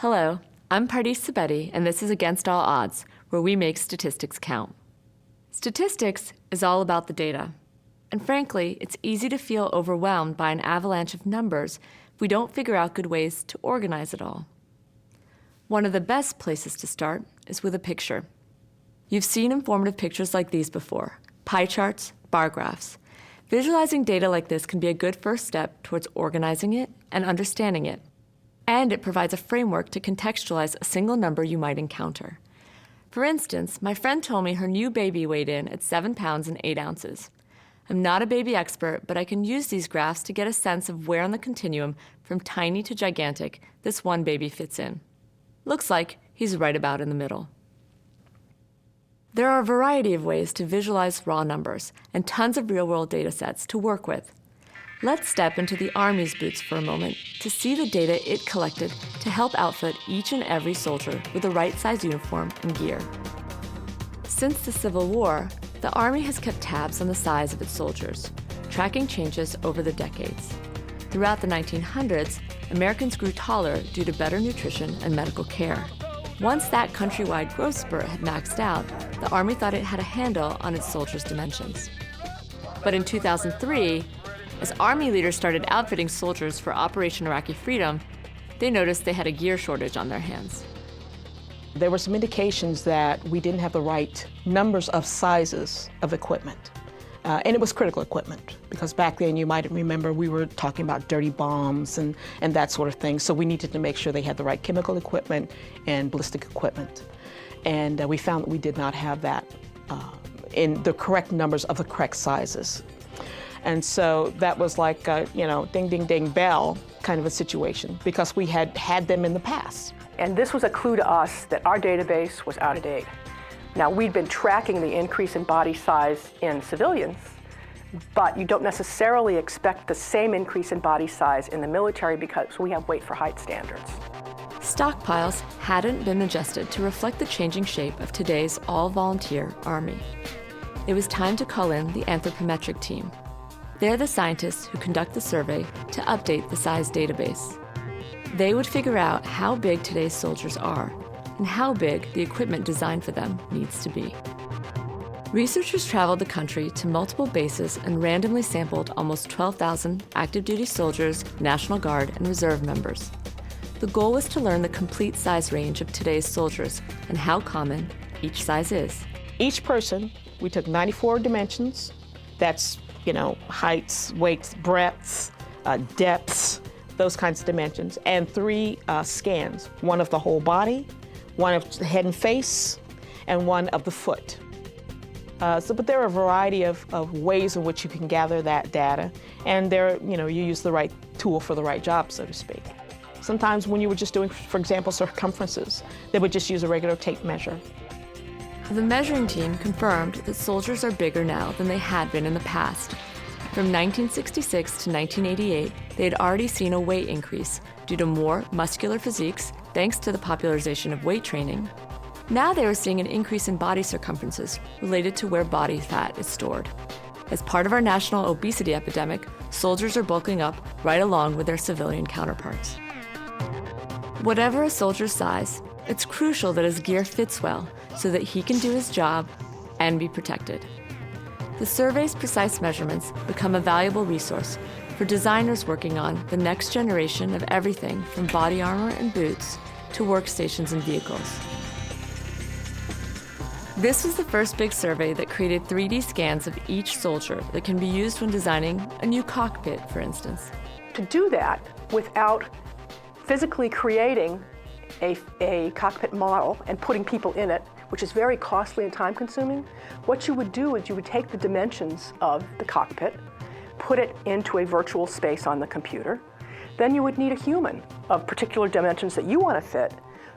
Hello, I'm Pardis Sabeti, and this is Against All Odds, where we make statistics count. Statistics is all about the data. And frankly, it's easy to feel overwhelmed by an avalanche of numbers if we don't figure out good ways to organize it all. One of the best places to start is with a picture. You've seen informative pictures like these before: pie charts, bar graphs. Visualizing data like this can be a good first step towards organizing it and understanding it. And it provides a framework to contextualize a single number you might encounter. For instance, my friend told me her new baby weighed in at 7 pounds and 8 ounces. I'm not a baby expert, but I can use these graphs to get a sense of where on the continuum from tiny to gigantic this one baby fits in. Looks like he's right about in the middle. There are a variety of ways to visualize raw numbers and tons of real-world data sets to work with. Let's step into the Army's boots for a moment to see the data it collected to help outfit each and every soldier with the right size uniform and gear. Since the Civil War, the Army has kept tabs on the size of its soldiers, tracking changes over the decades. Throughout the 1900s, Americans grew taller due to better nutrition and medical care. Once that countrywide growth spurt had maxed out, the Army thought it had a handle on its soldiers' dimensions. But in 2003, as Army leaders started outfitting soldiers for Operation Iraqi Freedom, they noticed they had a gear shortage on their hands. There were some indications that we didn't have the right numbers of sizes of equipment. And it was critical equipment, because back then, you might remember, we were talking about dirty bombs and that sort of thing. So we needed to make sure they had the right chemical equipment and ballistic equipment. And we found that we did not have that in the correct numbers of the correct sizes. And so that was like a, ding, ding, ding, bell kind of a situation, because we had had them in the past. And this was a clue to us that our database was out of date. Now, we'd been tracking the increase in body size in civilians, but you don't necessarily expect the same increase in body size in the military because we have weight for height standards. Stockpiles hadn't been adjusted to reflect the changing shape of today's all-volunteer Army. It was time to call in the anthropometric team. They're the scientists who conduct the survey to update the size database. They would figure out how big today's soldiers are and how big the equipment designed for them needs to be. Researchers traveled the country to multiple bases and randomly sampled almost 12,000 active duty soldiers, National Guard, and Reserve members. The goal was to learn the complete size range of today's soldiers and how common each size is. Each person, we took 94 dimensions. That's, heights, weights, breadths, depths, those kinds of dimensions, and 3 scans, one of the whole body, one of the head and face, and one of the foot. But there are a variety of ways in which you can gather that data, and you use the right tool for the right job, so to speak. Sometimes when you were just doing, for example, circumferences, they would just use a regular tape measure. The measuring team confirmed that soldiers are bigger now than they had been in the past. From 1966 to 1988, they had already seen a weight increase due to more muscular physiques thanks to the popularization of weight training. Now they were seeing an increase in body circumferences related to where body fat is stored. As part of our national obesity epidemic, soldiers are bulking up right along with their civilian counterparts. Whatever a soldier's size, it's crucial that his gear fits well so that he can do his job and be protected. The survey's precise measurements become a valuable resource for designers working on the next generation of everything from body armor and boots to workstations and vehicles. This was the first big survey that created 3D scans of each soldier that can be used when designing a new cockpit, for instance. To do that without physically creating a cockpit model and putting people in it, which is very costly and time-consuming, what you would do is you would take the dimensions of the cockpit, put it into a virtual space on the computer. Then you would need a human of particular dimensions that you want to fit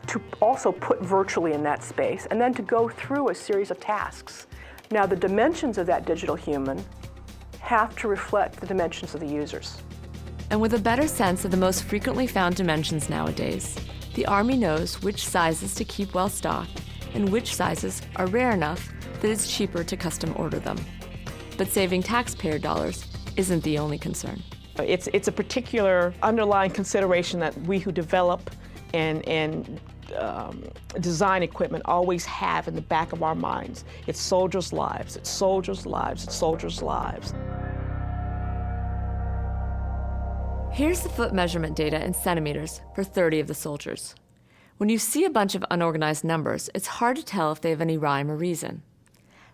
to also put virtually in that space, and then to go through a series of tasks. Now, the dimensions of that digital human have to reflect the dimensions of the users. And with a better sense of the most frequently found dimensions nowadays, the Army knows which sizes to keep well stocked and which sizes are rare enough that it's cheaper to custom order them. But saving taxpayer dollars isn't the only concern. It's a particular underlying consideration that we who develop and design equipment always have in the back of our minds. It's soldiers' lives, it's soldiers' lives, it's soldiers' lives. Here's the foot measurement data in centimeters for 30 of the soldiers. When you see a bunch of unorganized numbers, it's hard to tell if they have any rhyme or reason.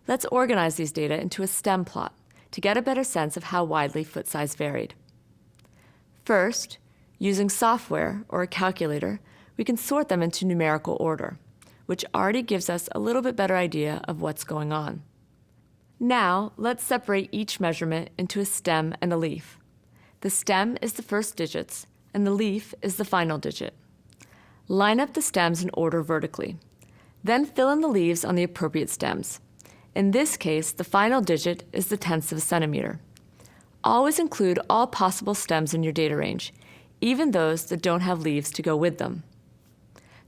Let's organize these data into a Stempplot to get a better sense of how widely foot size varied. First, using software or a calculator, we can sort them into numerical order, which already gives us a little bit better idea of what's going on. Now, let's separate each measurement into a stem and a leaf. The stem is the first digits, and the leaf is the final digit. Line up the stems in order vertically. Then fill in the leaves on the appropriate stems. In this case, the final digit is the tenths of a centimeter. Always include all possible stems in your data range, even those that don't have leaves to go with them.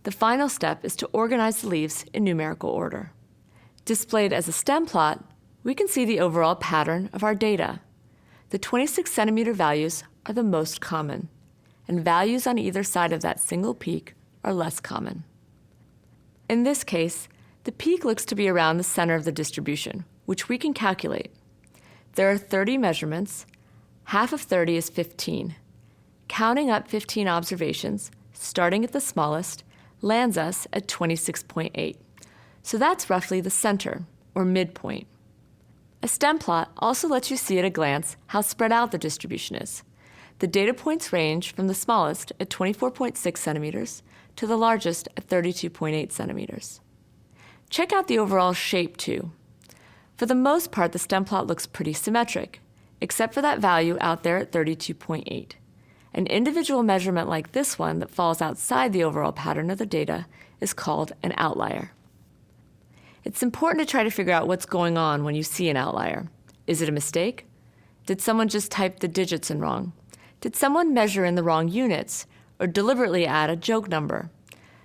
The final step is to organize the leaves in numerical order. Displayed as a stem plot, we can see the overall pattern of our data. The 26 centimeter values are the most common, and values on either side of that single peak are less common. In this case, the peak looks to be around the center of the distribution, which we can calculate. There are 30 measurements. Half of 30 is 15. Counting up 15 observations, starting at the smallest, lands us at 26.8. So that's roughly the center, or midpoint. A stem plot also lets you see at a glance how spread out the distribution is. The data points range from the smallest at 24.6 centimeters to the largest at 32.8 centimeters. Check out the overall shape too. For the most part, the stem plot looks pretty symmetric, except for that value out there at 32.8. An individual measurement like this one that falls outside the overall pattern of the data is called an outlier. It's important to try to figure out what's going on when you see an outlier. Is it a mistake? Did someone just type the digits in wrong? Did someone measure in the wrong units or deliberately add a joke number?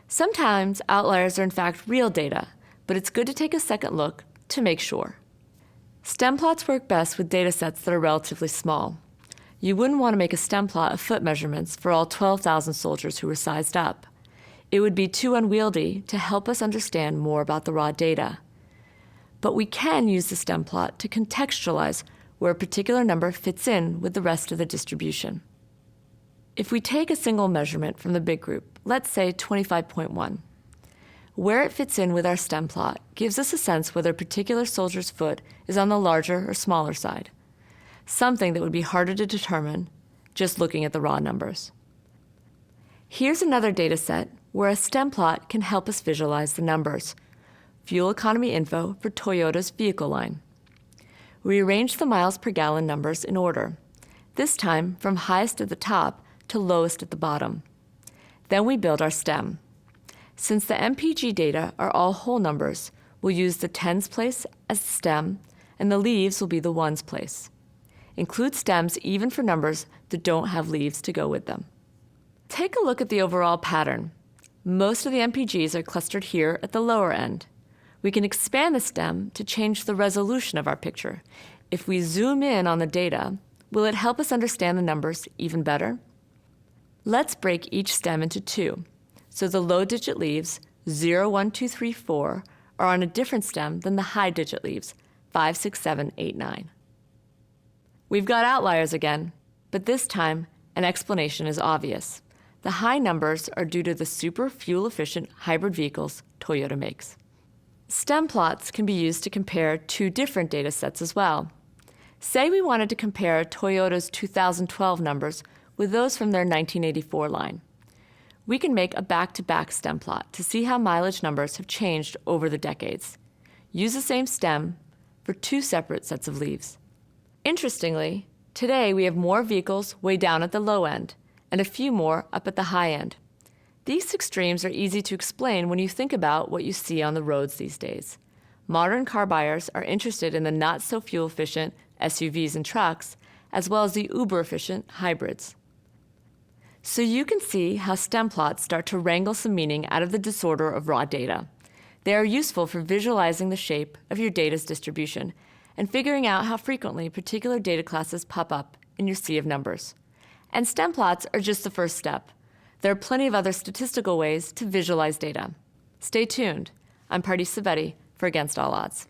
Sometimes outliers are in fact real data, but it's good to take a second look to make sure. Stem plots work best with data sets that are relatively small. You wouldn't want to make a stem plot of foot measurements for all 12,000 soldiers who were sized up. It would be too unwieldy to help us understand more about the raw data. But we can use the stem plot to contextualize where a particular number fits in with the rest of the distribution. If we take a single measurement from the big group, let's say 25.1, where it fits in with our stem plot gives us a sense whether a particular soldier's foot is on the larger or smaller side, something that would be harder to determine just looking at the raw numbers. Here's another data set where a stem plot can help us visualize the numbers. Fuel economy info for Toyota's vehicle line. We arrange the miles per gallon numbers in order, this time from highest at the top to lowest at the bottom. Then we build our stem. Since the MPG data are all whole numbers, we'll use the tens place as the stem, and the leaves will be the ones place. Include stems even for numbers that don't have leaves to go with them. Take a look at the overall pattern. Most of the MPGs are clustered here at the lower end. We can expand the stem to change the resolution of our picture. If we zoom in on the data, will it help us understand the numbers even better? Let's break each stem into two, so the low-digit leaves 0, 1, 2, 3, 4 are on a different stem than the high-digit leaves 5, 6, 7, 8, 9. We've got outliers again, but this time an explanation is obvious. The high numbers are due to the super fuel-efficient hybrid vehicles Toyota makes. Stem plots can be used to compare two different data sets as well. Say we wanted to compare Toyota's 2012 numbers with those from their 1984 line. We can make a back-to-back stem plot to see how mileage numbers have changed over the decades. Use the same stem for two separate sets of leaves. Interestingly, today we have more vehicles way down at the low end, and a few more up at the high end. These extremes are easy to explain when you think about what you see on the roads these days. Modern car buyers are interested in the not-so-fuel-efficient SUVs and trucks, as well as the uber-efficient hybrids. So you can see how stem plots start to wrangle some meaning out of the disorder of raw data. They are useful for visualizing the shape of your data's distribution and figuring out how frequently particular data classes pop up in your sea of numbers. And stem plots are just the first step. There are plenty of other statistical ways to visualize data. Stay tuned. I'm Pardeep Sabeti for Against All Odds.